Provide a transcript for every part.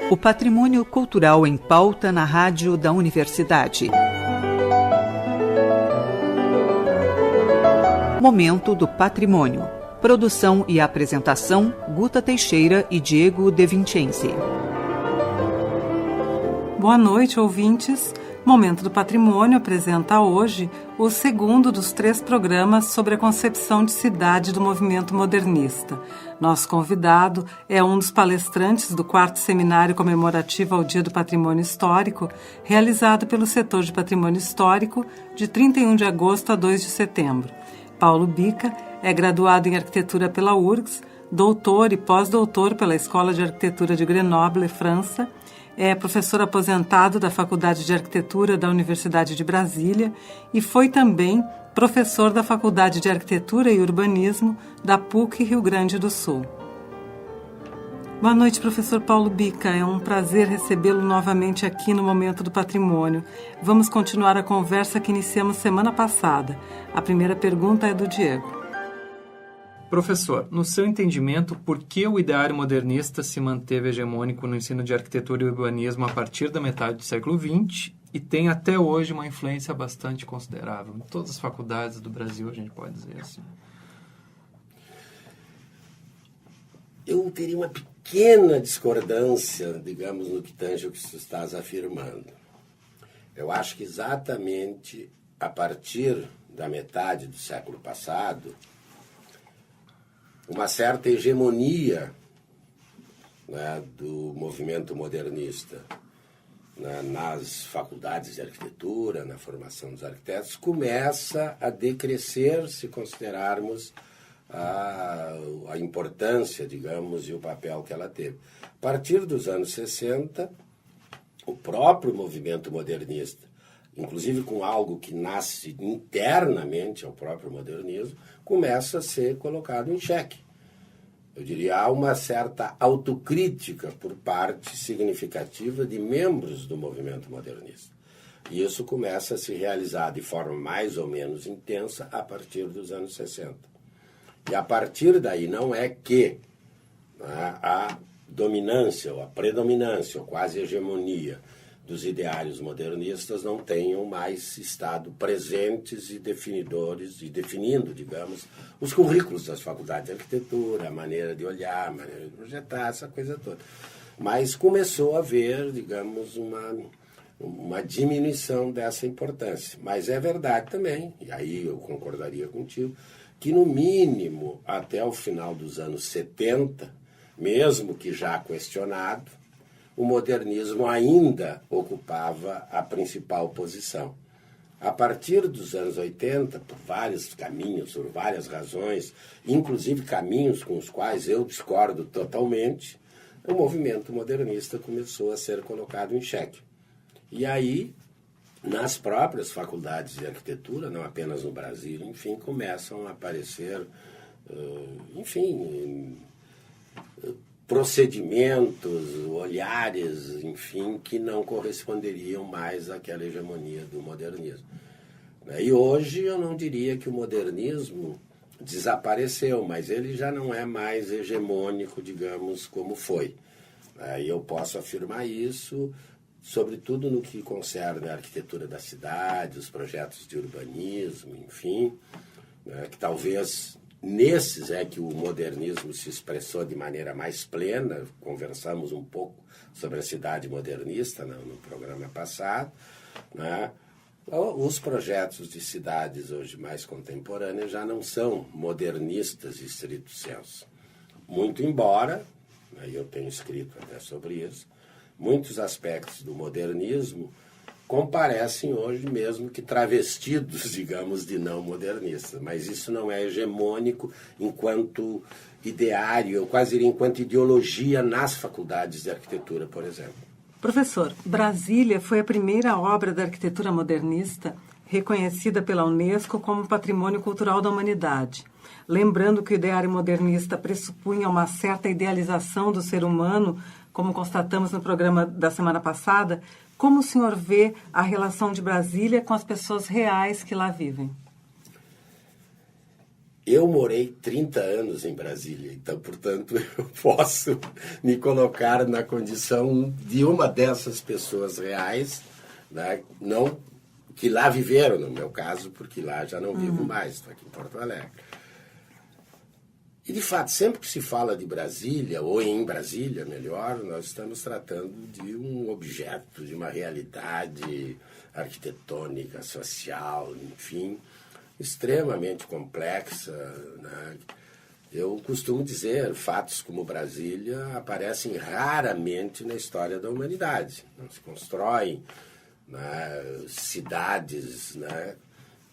O patrimônio cultural em pauta na rádio da Universidade. Momento do Patrimônio. Produção e apresentação, Guta Teixeira e Diego De Vincenzi. Boa noite, ouvintes. Momento do Patrimônio apresenta hoje o segundo dos 3 programas sobre a concepção de cidade do movimento modernista. Nosso convidado é um dos palestrantes do 4º Seminário Comemorativo ao Dia do Patrimônio Histórico, realizado pelo Setor de Patrimônio Histórico, de 31 de agosto a 2 de setembro. Paulo Bica é graduado em Arquitetura pela URGS, doutor e pós-doutor pela Escola de Arquitetura de Grenoble, França. É professor aposentado da Faculdade de Arquitetura da Universidade de Brasília e foi também professor da Faculdade de Arquitetura e Urbanismo da PUC Rio Grande do Sul. Boa noite, professor Paulo Bica. É um prazer recebê-lo novamente aqui no Momento do Patrimônio. Vamos continuar a conversa que iniciamos semana passada. A primeira pergunta é do Diego. Professor, no seu entendimento, por que o ideário modernista se manteve hegemônico no ensino de arquitetura e urbanismo a partir da metade do século XX e tem até hoje uma influência bastante considerável em todas as faculdades do Brasil, a gente pode dizer assim? Eu teria uma pequena discordância, digamos, no que tange o que tu estás afirmando. Eu acho que exatamente a partir da metade do século passado, uma certa hegemonia, né, do movimento modernista, né, nas faculdades de arquitetura, na formação dos arquitetos, começa a decrescer se considerarmos a importância, digamos, e o papel que ela teve. A partir dos anos 60, o próprio movimento modernista, inclusive com algo que nasce internamente ao próprio modernismo, começa a ser colocado em xeque. Eu diria, há uma certa autocrítica por parte significativa de membros do movimento modernista. E isso começa a se realizar de forma mais ou menos intensa a partir dos anos 60. E a partir daí não é que, né, a dominância, ou a predominância, ou quase hegemonia dos ideários modernistas não tenham mais estado presentes e definidores, e definindo, digamos, os currículos das faculdades de arquitetura, a maneira de olhar, a maneira de projetar, essa coisa toda. Mas começou a haver, digamos, uma diminuição dessa importância. Mas é verdade também, e aí eu concordaria contigo, que no mínimo até o final dos anos 70, mesmo que já questionado, o modernismo ainda ocupava a principal posição. A partir dos anos 80, por vários caminhos, por várias razões, inclusive caminhos com os quais eu discordo totalmente, o movimento modernista começou a ser colocado em xeque. E aí, nas próprias faculdades de arquitetura, não apenas no Brasil, enfim, começam a aparecer, procedimentos, olhares, enfim, que não corresponderiam mais àquela hegemonia do modernismo. E hoje eu não diria que o modernismo desapareceu, mas ele já não é mais hegemônico, digamos, como foi. E eu posso afirmar isso, sobretudo no que concerne a arquitetura da cidade, os projetos de urbanismo, enfim, que talvez nesses é que o modernismo se expressou de maneira mais plena. Conversamos um pouco sobre a cidade modernista no programa passado, né? Os projetos de cidades hoje mais contemporâneas já não são modernistas estrito sensu. Muito embora, eu tenho escrito até sobre isso, muitos aspectos do modernismo comparecem hoje mesmo que travestidos, digamos, de não modernistas. Mas isso não é hegemônico enquanto ideário, eu quase diria enquanto ideologia nas faculdades de arquitetura, por exemplo. Professor, Brasília foi a primeira obra da arquitetura modernista reconhecida pela Unesco como Patrimônio Cultural da Humanidade. Lembrando que o ideário modernista pressupunha uma certa idealização do ser humano, como constatamos no programa da semana passada, como o senhor vê a relação de Brasília com as pessoas reais que lá vivem? Eu morei 30 anos em Brasília, então, portanto, eu posso me colocar na condição de uma dessas pessoas reais, né? Não que lá viveram, no meu caso, porque lá já não vivo mais, estou aqui em Porto Alegre. E, de fato, sempre que se fala de Brasília, ou em Brasília, melhor, nós estamos tratando de um objeto, de uma realidade arquitetônica, social, enfim, extremamente complexa, né? Eu costumo dizer, fatos como Brasília aparecem raramente na história da humanidade. Não se constroem, né, cidades, né,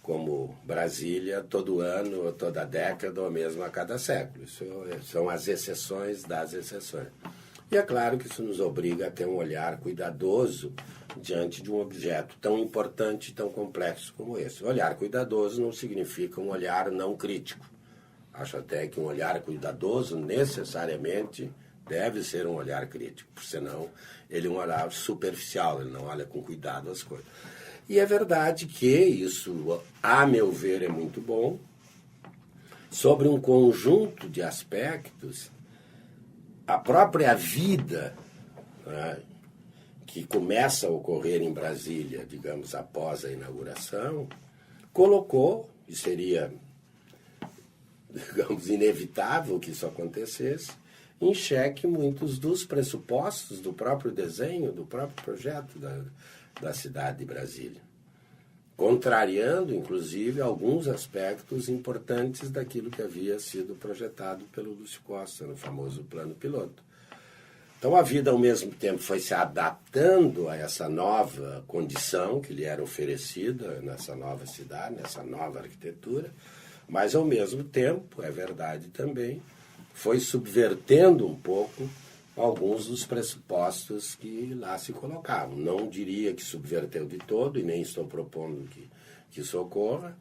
como Brasília todo ano, ou toda década, ou mesmo a cada século. Isso são as exceções das exceções. E é claro que isso nos obriga a ter um olhar cuidadoso diante de um objeto tão importante e tão complexo como esse. O olhar cuidadoso não significa um olhar não crítico. Acho até que um olhar cuidadoso necessariamente deve ser um olhar crítico, porque senão ele é um olhar superficial, ele não olha com cuidado as coisas. E é verdade que isso, a meu ver, é muito bom. Sobre um conjunto de aspectos, a própria vida, né, que começa a ocorrer em Brasília, digamos, após a inauguração, colocou, e seria, digamos, inevitável que isso acontecesse, em xeque muitos dos pressupostos do próprio desenho, do próprio projeto da cidade de Brasília, contrariando, inclusive, alguns aspectos importantes daquilo que havia sido projetado pelo Lúcio Costa, no famoso plano piloto. Então, a vida, ao mesmo tempo, foi se adaptando a essa nova condição que lhe era oferecida nessa nova cidade, nessa nova arquitetura, mas, ao mesmo tempo, é verdade também, foi subvertendo um pouco alguns dos pressupostos que lá se colocavam. Não diria que subverteu de todo, e nem estou propondo que isso ocorra,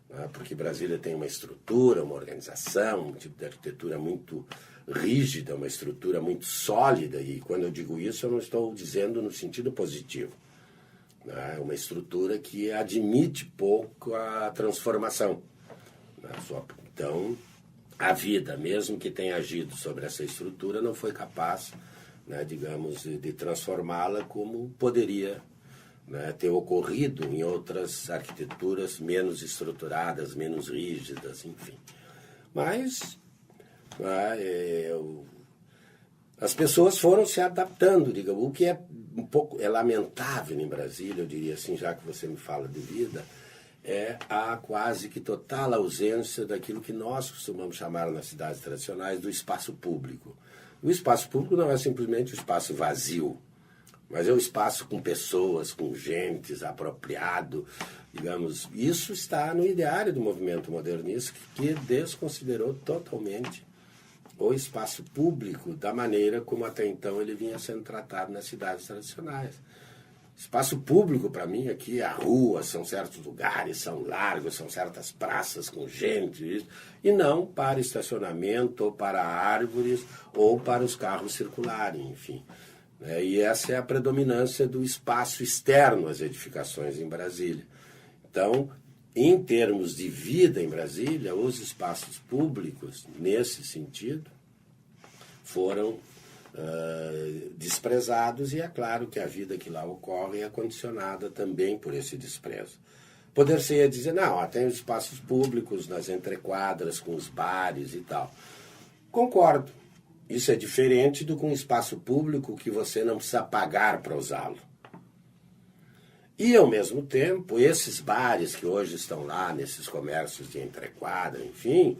né, porque Brasília tem uma estrutura, uma organização, um tipo de arquitetura muito rígida, uma estrutura muito sólida, e quando eu digo isso eu não estou dizendo no sentido positivo. É uma estrutura que admite pouco a transformação. Então, a vida, mesmo que tenha agido sobre essa estrutura, não foi capaz, né, digamos, de transformá-la como poderia, né, ter ocorrido em outras arquiteturas menos estruturadas, menos rígidas, enfim. Mas as pessoas foram se adaptando, digamos, o que é um pouco lamentável em Brasília, eu diria assim, já que você me fala de vida, é a quase que total ausência daquilo que nós costumamos chamar nas cidades tradicionais do espaço público. O espaço público não é simplesmente o espaço vazio, mas é o espaço com pessoas, com gentes, apropriado, digamos. Isso está no ideário do movimento modernista, que desconsiderou totalmente o espaço público da maneira como até então ele vinha sendo tratado nas cidades tradicionais. Espaço público, para mim, aqui, a rua, são certos lugares, são largos, são certas praças com gente, e não para estacionamento, ou para árvores, ou para os carros circularem, enfim. E essa é a predominância do espaço externo às edificações em Brasília. Então, em termos de vida em Brasília, os espaços públicos, nesse sentido, foram desprezados, e é claro que a vida que lá ocorre é condicionada também por esse desprezo. Poder-se dizer, não, tem os espaços públicos nas entrequadras, com os bares e tal. Concordo. Isso é diferente do que um espaço público que você não precisa pagar para usá-lo. E, ao mesmo tempo, esses bares que hoje estão lá, nesses comércios de entrequadra, enfim,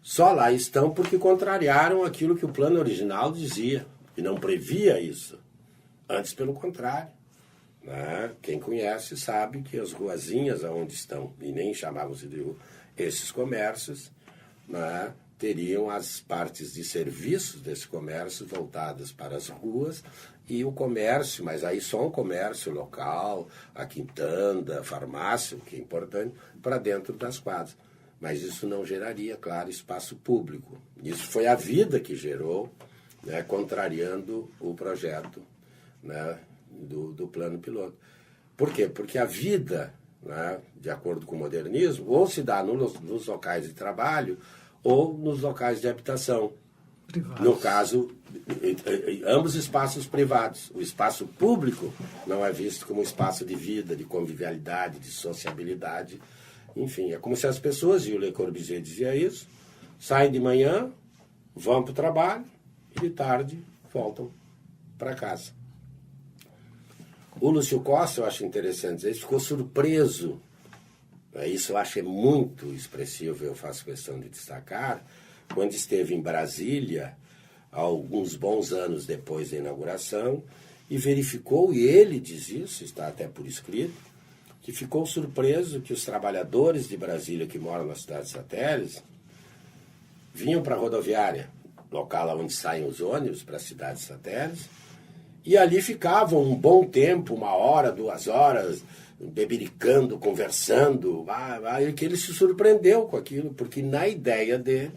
só lá estão porque contrariaram aquilo que o plano original dizia, e não previa isso. Antes, pelo contrário. Né? Quem conhece sabe que as ruazinhas onde estão, e nem chamavam-se de rua, esses comércios, né, teriam as partes de serviços desse comércio voltadas para as ruas, e o comércio, mas aí só um comércio local, a quintanda, a farmácia, o que é importante, para dentro das quadras. Mas isso não geraria, claro, espaço público. Isso foi a vida que gerou, né, contrariando o projeto, né, do plano piloto. Por quê? Porque a vida né, de acordo com o modernismo, ou se dá nos locais de trabalho ou nos locais de habitação. Privados. No caso, ambos espaços privados. O espaço público não é visto como espaço de vida, de convivialidade, de sociabilidade. Enfim, é como se as pessoas, e o Le Corbusier dizia isso, saem de manhã, vão para o trabalho e de tarde voltam para casa. O Lúcio Costa, eu acho interessante, ele ficou surpreso. Isso eu acho muito expressivo, eu faço questão de destacar, quando esteve em Brasília, alguns bons anos depois da inauguração, e verificou, e ele diz isso, está até por escrito, que ficou surpreso que os trabalhadores de Brasília que moram nas cidades satélites vinham para a rodoviária, local onde saem os ônibus para as cidades satélites, e ali ficavam um bom tempo, 1 hora, 2 horas, bebericando, conversando, e que ele se surpreendeu com aquilo, porque na ideia dele,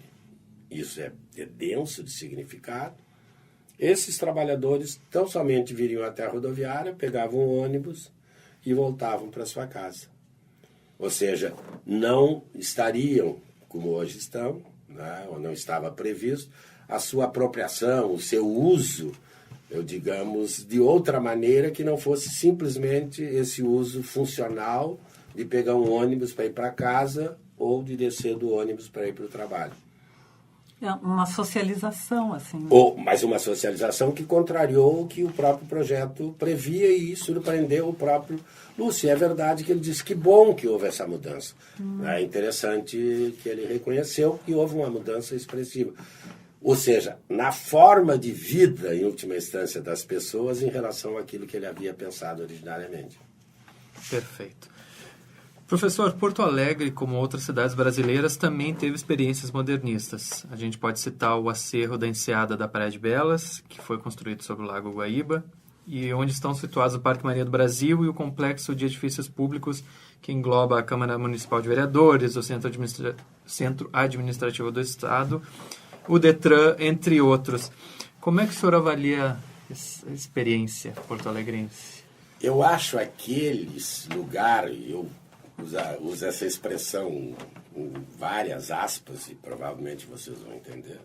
isso é denso de significado, esses trabalhadores tão somente viriam até a rodoviária, pegavam o ônibus e voltavam para sua casa. Ou seja, não estariam, como hoje estão, né, ou não estava previsto, a sua apropriação, o seu uso, digamos, de outra maneira que não fosse simplesmente esse uso funcional de pegar um ônibus para ir para casa ou de descer do ônibus para ir para o trabalho. É uma socialização, assim. Né? Mas uma socialização que contrariou o que o próprio projeto previa e surpreendeu o próprio Lúcio. É verdade que ele disse que bom que houve essa mudança. É interessante que ele reconheceu que houve uma mudança expressiva. Ou seja, na forma de vida, em última instância, das pessoas em relação àquilo que ele havia pensado originariamente. Perfeito. Professor, Porto Alegre, como outras cidades brasileiras, também teve experiências modernistas. A gente pode citar o acerro da Enseada da Praia de Belas, que foi construído sobre o Lago Guaíba, e onde estão situados o Parque Maria do Brasil e o complexo de edifícios públicos que engloba a Câmara Municipal de Vereadores, o Centro Administrativo do Estado, o Detran, entre outros. Como é que o senhor avalia essa experiência porto-alegrense? Eu acho aqueles lugares, eu uso essa expressão com várias aspas, e provavelmente vocês vão entender,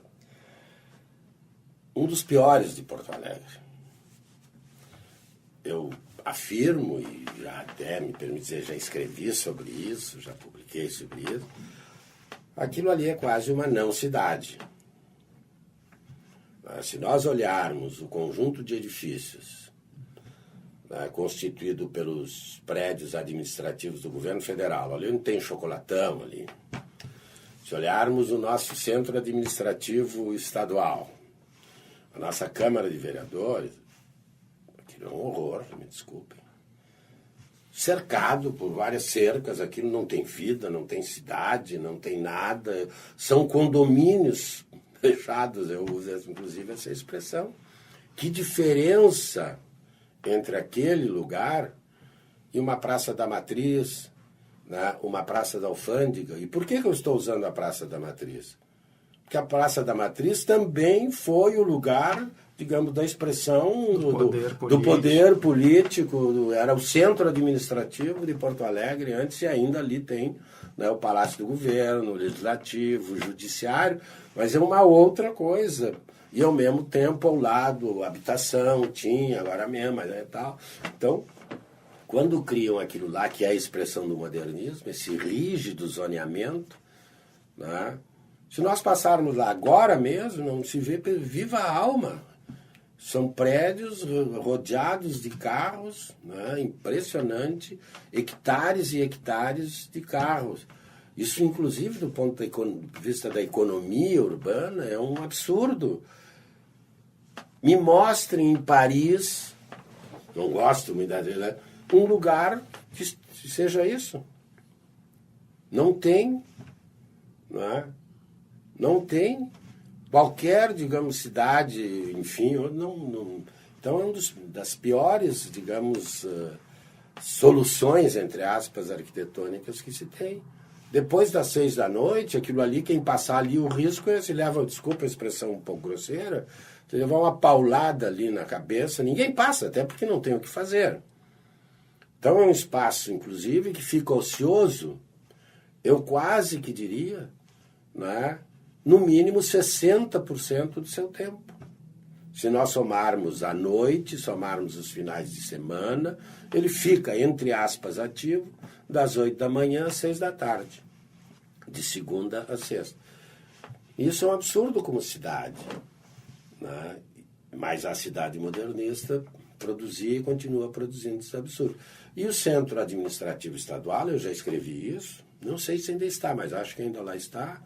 um dos piores de Porto Alegre. Eu afirmo, e já até me permite dizer, já escrevi sobre isso, já publiquei sobre isso, aquilo ali é quase uma não-cidade. Se nós olharmos o conjunto de edifícios constituído pelos prédios administrativos do governo federal, ali não tem chocolatão ali. Se olharmos o nosso centro administrativo estadual, a nossa Câmara de Vereadores, aquilo é um horror, me desculpem. Cercado por várias cercas, aquilo não tem vida, não tem cidade, não tem nada, são condomínios fechados, eu uso inclusive essa expressão. Que diferença entre aquele lugar e uma Praça da Matriz, né, uma Praça da Alfândega. E por que eu estou usando a Praça da Matriz? Porque a Praça da Matriz também foi o lugar, digamos, da expressão do poder político, era o centro administrativo de Porto Alegre antes, e ainda ali tem, né, o Palácio do Governo, o Legislativo, o Judiciário, mas é uma outra coisa. E ao mesmo tempo ao lado, habitação, tinha, agora mesmo, né, tal. Então, quando criam aquilo lá, que é a expressão do modernismo, esse rígido zoneamento, né, se nós passarmos lá agora mesmo, não se vê viva a alma. São prédios rodeados de carros, né, impressionante, hectares e hectares de carros. Isso, inclusive, do ponto de vista da economia urbana, é um absurdo. Me mostrem em Paris, não gosto muito da vida, um lugar que seja isso. Não tem, não é? Não tem qualquer, digamos, cidade, enfim, não. Então é uma das piores, digamos, soluções, entre aspas, arquitetônicas que se tem. Depois das 6 da noite, aquilo ali, quem passar ali, o risco é se leva, desculpa a expressão um pouco grosseira, se levar uma paulada ali na cabeça, ninguém passa, até porque não tem o que fazer. Então é um espaço, inclusive, que fica ocioso, eu quase que diria, né, no mínimo 60% do seu tempo. Se nós somarmos a noite, somarmos os finais de semana, ele fica, entre aspas, ativo das 8 da manhã às 6 da tarde, de segunda a sexta. Isso é um absurdo como cidade, né? Mas a cidade modernista produzia e continua produzindo esse absurdo. E o Centro Administrativo Estadual, eu já escrevi isso, não sei se ainda está, mas acho que ainda lá está,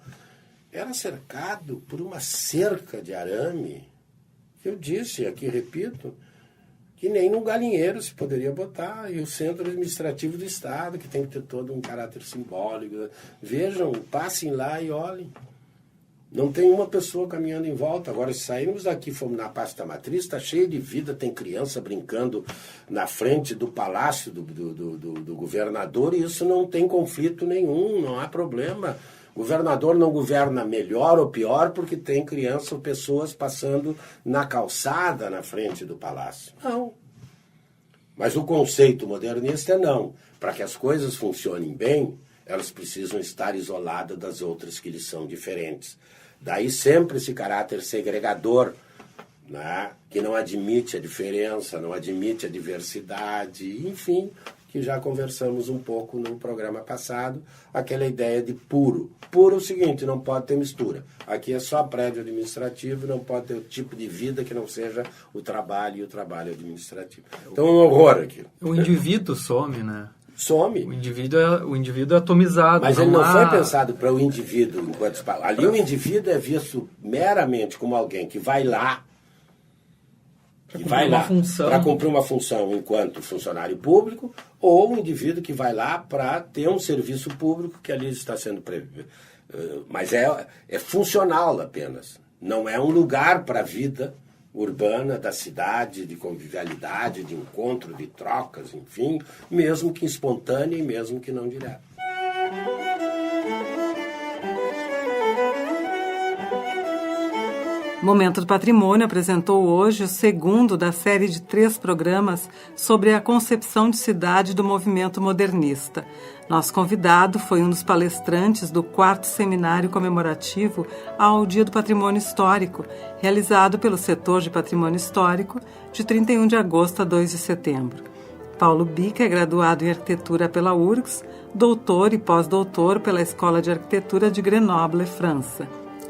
era cercado por uma cerca de arame, que eu disse, aqui repito, que nem num galinheiro se poderia botar, e o Centro Administrativo do Estado, que tem que ter todo um caráter simbólico. Vejam, passem lá e olhem. Não tem uma pessoa caminhando em volta. Agora, se saímos daqui e fomos na Praça da Matriz, está cheio de vida, tem criança brincando na frente do palácio do governador, e isso não tem conflito nenhum, não há problema. O governador não governa melhor ou pior porque tem criança ou pessoas passando na calçada na frente do palácio. Não. Mas o conceito modernista é não. Para que as coisas funcionem bem, elas precisam estar isoladas das outras que lhes são diferentes. Daí sempre esse caráter segregador, né, que não admite a diferença, não admite a diversidade, enfim, que já conversamos um pouco no programa passado, aquela ideia de puro. Puro é o seguinte, não pode ter mistura. Aqui é só prédio administrativo, não pode ter o tipo de vida que não seja o trabalho e o trabalho administrativo. Então é um horror aqui. O indivíduo some, né? Some. O indivíduo é atomizado. Mas ele não foi pensado para o indivíduo enquanto... Ali o indivíduo é visto meramente como alguém que vai lá para cumprir uma função enquanto funcionário público, ou um indivíduo que vai lá para ter um serviço público que ali está sendo previsto. Mas é funcional apenas. Não é um lugar para a vida urbana da cidade, de convivialidade, de encontro, de trocas, enfim, mesmo que espontânea e mesmo que não direta. Momento do Patrimônio apresentou hoje o segundo da série de 3 programas sobre a concepção de cidade do movimento modernista. Nosso convidado foi um dos palestrantes do 4º Seminário Comemorativo ao Dia do Patrimônio Histórico, realizado pelo Setor de Patrimônio Histórico, de 31 de agosto a 2 de setembro. Paulo Bica é graduado em Arquitetura pela URGS, doutor e pós-doutor pela Escola de Arquitetura de Grenoble, França.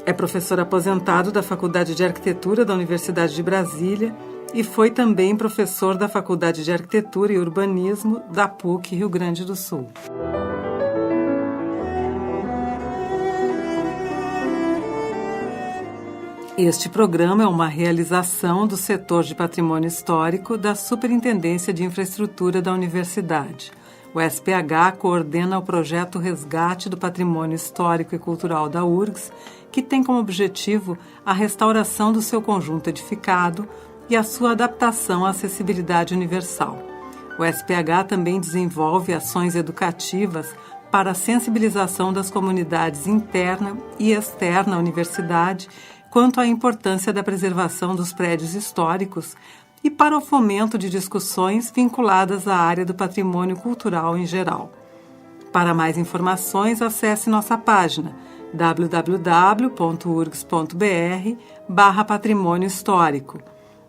É professor aposentado da Faculdade de Arquitetura da Universidade de Brasília e foi também professor da Faculdade de Arquitetura e Urbanismo da PUC, Rio Grande do Sul. Este programa é uma realização do Setor de Patrimônio Histórico da Superintendência de Infraestrutura da Universidade. O SPH coordena o projeto Resgate do Patrimônio Histórico e Cultural da URGS, que tem como objetivo a restauração do seu conjunto edificado e a sua adaptação à acessibilidade universal. O SPH também desenvolve ações educativas para a sensibilização das comunidades interna e externa à universidade quanto à importância da preservação dos prédios históricos e para o fomento de discussões vinculadas à área do patrimônio cultural em geral. Para mais informações, acesse nossa página www.urgs.br/patrimônio histórico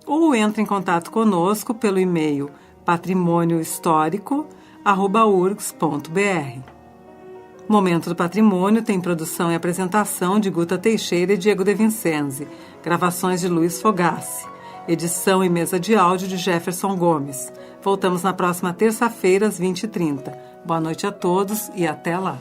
ou entre em contato conosco pelo e-mail patrimoniohistórico@urgs.br. Momento do Patrimônio tem produção e apresentação de Guta Teixeira e Diego De Vincenzi, gravações de Luiz Fogassi, edição e mesa de áudio de Jefferson Gomes. Voltamos na próxima terça-feira às 20h30. Boa noite a todos e até lá.